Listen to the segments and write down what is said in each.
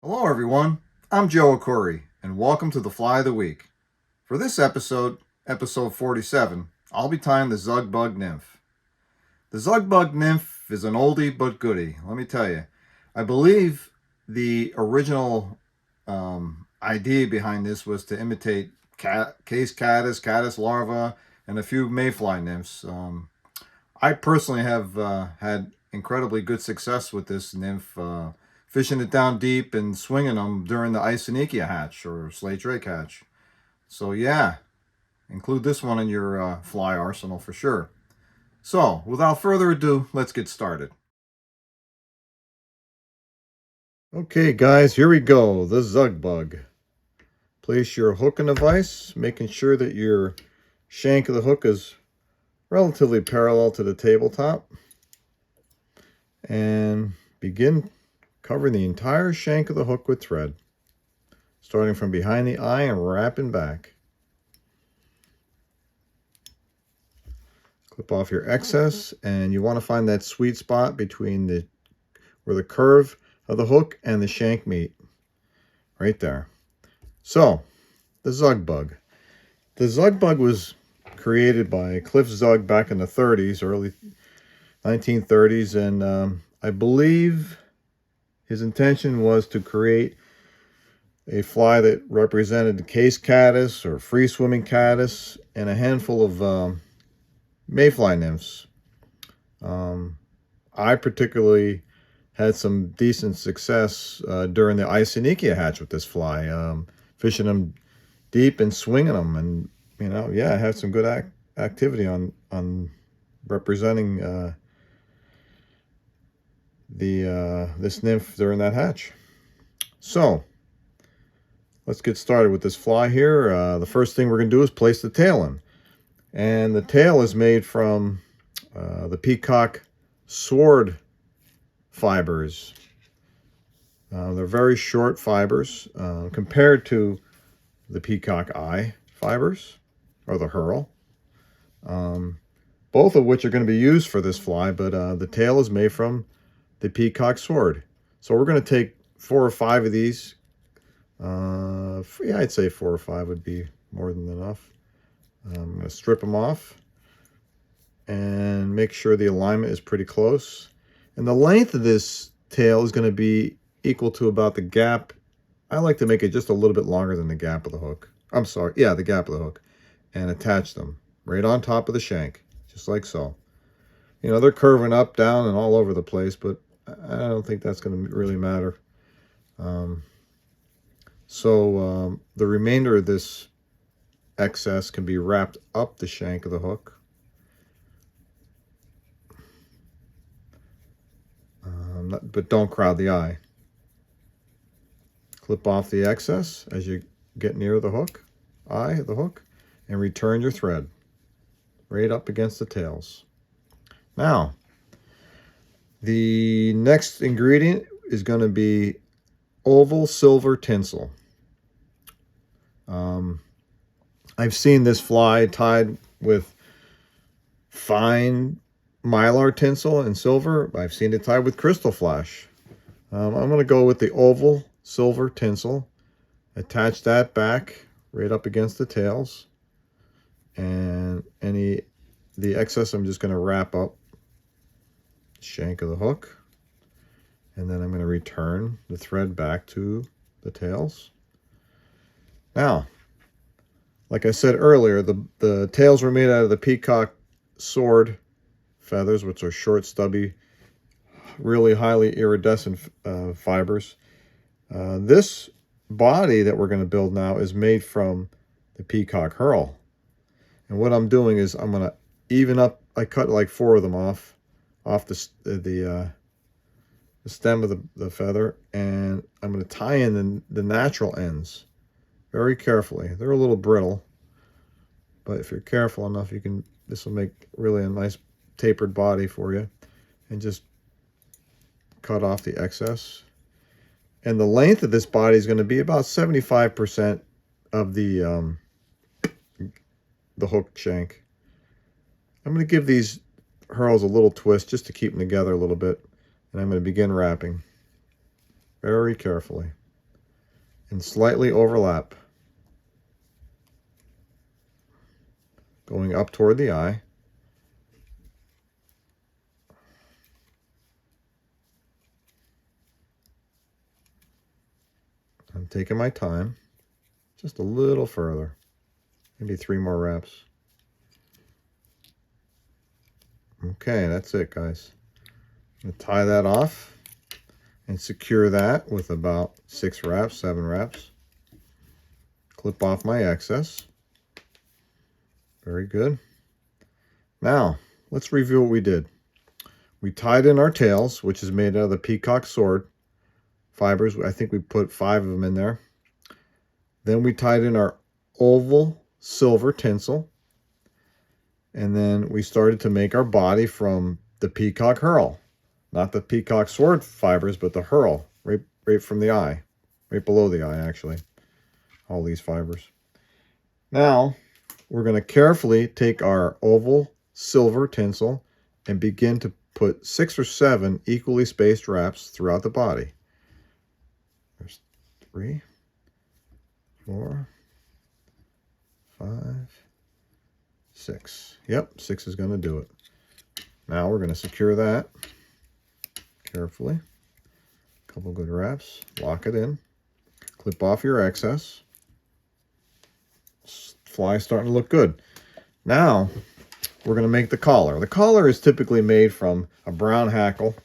Hello everyone, I'm Joe Ackourey, and welcome to the Fly of the Week. For this episode, episode 47, I'll be tying the Zug Bug Nymph. The Zug Bug Nymph is an oldie but goodie, let me tell you. I believe the original idea behind this was to imitate case caddis, caddis larva, and a few mayfly nymphs. I personally have had incredibly good success with this nymph, fishing it down deep and swinging them during the Isonychia hatch or slate drake hatch. So yeah, include this one in your fly arsenal for sure. So without further ado, let's get started. Okay guys, here we go, the Zug Bug. Place your hook in the vise, making sure that your shank of the hook is relatively parallel to the tabletop. And begin covering the entire shank of the hook with thread, starting from behind the eye and wrapping back. Clip off your excess, and you want to find that sweet spot between where the curve of the hook and the shank meet. Right there. So, the Zug Bug. The Zug Bug was created by Cliff Zug back in the 30s, early 1930s, and I believe his intention was to create a fly that represented the case caddis or free swimming caddis and a handful of mayfly nymphs. I particularly had some decent success during the Isonychia hatch with this fly, fishing them deep and swinging them, and I had some good activity on representing this nymph during that hatch. So let's get started with this fly here. The first thing we're going to do is place the tail in. And the tail is made from the Peacock sword fibers. They're very short fibers compared to the Peacock eye fibers, or the Hearl. Both of which are going to be used for this fly, but the tail is made from the Peacock sword. So we're going to take 4 or 5 of these. I'd say 4 or 5 would be more than enough. I'm going to strip them off and make sure the alignment is pretty close. And the length of this tail is going to be equal to about the gap. I like to make it just a little bit longer than the gap of the hook. I'm sorry, yeah, the gap of the hook. And attach them right on top of the shank, just like so. They're curving up, down, and all over the place, but I don't think that's going to really matter. So the remainder of this excess can be wrapped up the shank of the hook. But don't crowd the eye. Clip off the excess as you get near the eye of the hook, and return your thread right up against the tails. Now, the next ingredient is going to be oval silver tinsel. I've seen this fly tied with fine Mallard tinsel and silver. I've seen it tied with crystal flash. I'm going to go with the oval silver tinsel. Attach that back right up against the tails. And the excess I'm just going to wrap up the shank of the hook. And then I'm going to return the thread back to the tails. Now, like I said earlier, the tails were made out of the Peacock sword feathers, which are short, stubby, really highly iridescent fibers. This body that we're going to build now is made from the Peacock Hearl. And what I'm doing is I'm going to even up, I cut like 4 of them off the stem of the feather, and I'm going to tie in the natural ends very carefully. They're a little brittle, but if you're careful enough, this will make really a nice tapered body for you. And just cut off the excess. And the length of this body is going to be about 75% of the hook shank. I'm going to give these Hearls a little twist just to keep them together a little bit. And I'm going to begin wrapping very carefully. and slightly overlap, going up toward the eye. I'm taking my time, just a little further, maybe 3 more wraps. Okay, that's it, guys. I'm going to tie that off and secure that with about 6 wraps, 7 wraps. Clip off my excess. Very good. Now, let's review what we did. We tied in our tails, which is made out of the Peacock sword fibers. I think we put 5 of them in there. Then we tied in our oval silver tinsel. And then we started to make our body from the Peacock Hearl. Not the Peacock sword fibers, but the Hearl, right from the eye. Right below the eye, actually. All these fibers. Now, we're going to carefully take our oval silver tinsel and begin to put 6 or 7 equally spaced wraps throughout the body. There's 3, 4, 5, 6. Yep, 6 is going to do it. Now we're going to secure that carefully. A couple good wraps. Lock it in. Clip off your excess. Fly's starting to look good. Now we're going to make the collar. The collar is typically made from a brown hackle.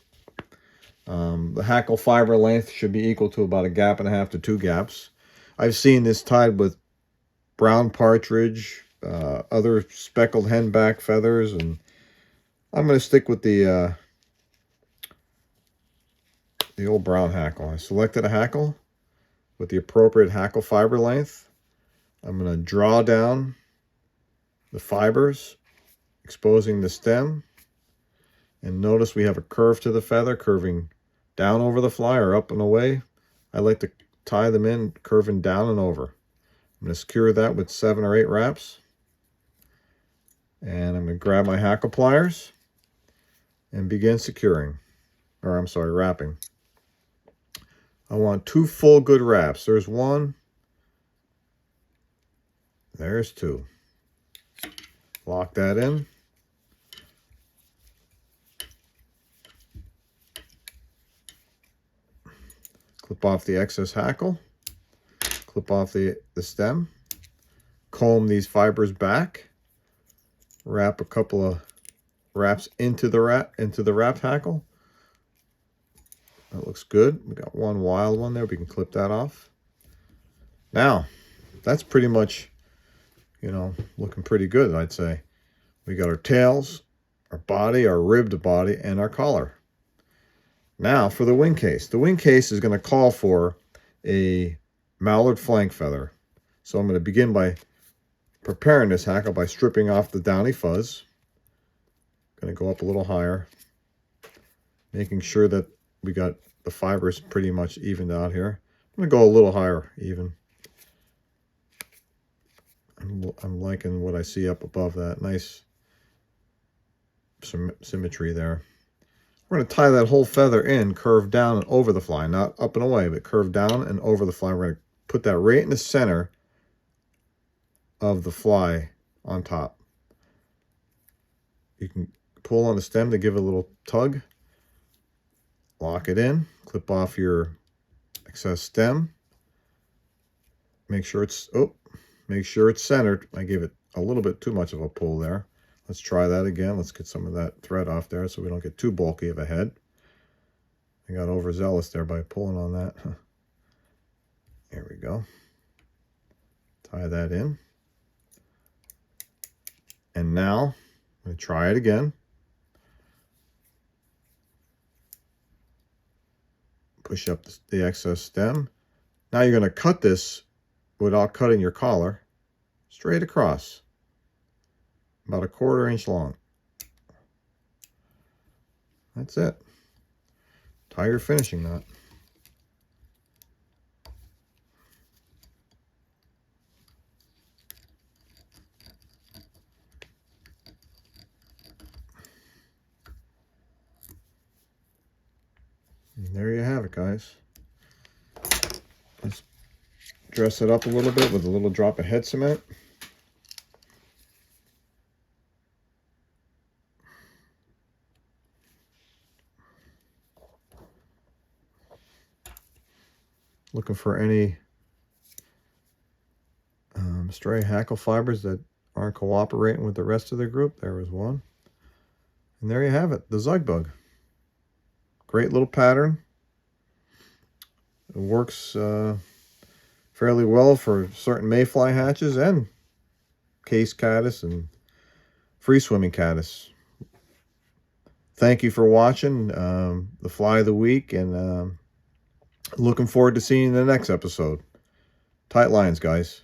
The hackle fiber length should be equal to about 1.5 gaps to 2 gaps. I've seen this tied with brown partridge, other speckled henback feathers, and I'm going to stick with the old brown hackle. I selected a hackle with the appropriate hackle fiber length. I'm going to draw down the fibers, exposing the stem. And notice we have a curve to the feather, curving down over the fly or up and away. I like to tie them in, curving down and over. I'm going to secure that with 7 or 8 wraps. And I'm going to grab my hackle pliers and begin securing. Or I'm sorry, wrapping. I want 2 full good wraps. There's 1. There's 2. Lock that in. Clip off the excess hackle. Clip off the stem. Comb these fibers back. Wrap a couple of wraps into the wrap hackle. That looks good. We got 1 wild one there. We can clip that off. Now, that's pretty much, looking pretty good, I'd say. We got our tails, our body, our ribbed body, and our collar. Now for the wing case. The wing case is going to call for a mallard flank feather. So I'm going to begin by preparing this hackle by stripping off the downy fuzz. Going to go up a little higher, making sure that we got the fibers pretty much evened out here. I'm going to go a little higher even. I'm liking what I see up above that. Nice symmetry there. We're going to tie that whole feather in, curved down and over the fly. Not up and away, but curved down and over the fly. We're going to put that right in the center of the fly on top. You can pull on the stem to give it a little tug. Lock it in. Clip off your excess stem. Make sure it's centered. I gave it a little bit too much of a pull there. Let's try that again. Let's get some of that thread off there so we don't get too bulky of a head. I got overzealous there by pulling on that. There we go. Tie that in. And now, I'm going to try it again. Push up the excess stem. Now you're going to cut this without cutting your collar. Straight across. About 1/4 inch long. That's it. Tie your finishing knot. And there you have it, guys. Let's dress it up a little bit with a little drop of head cement. Looking for any stray hackle fibers that aren't cooperating with the rest of the group. There was one. And there you have it, the Zug Bug. Great little pattern. It works fairly well for certain mayfly hatches and case caddis and free swimming caddis. Thank you for watching the fly of the week, and looking forward to seeing you in the next episode. Tight lines, guys.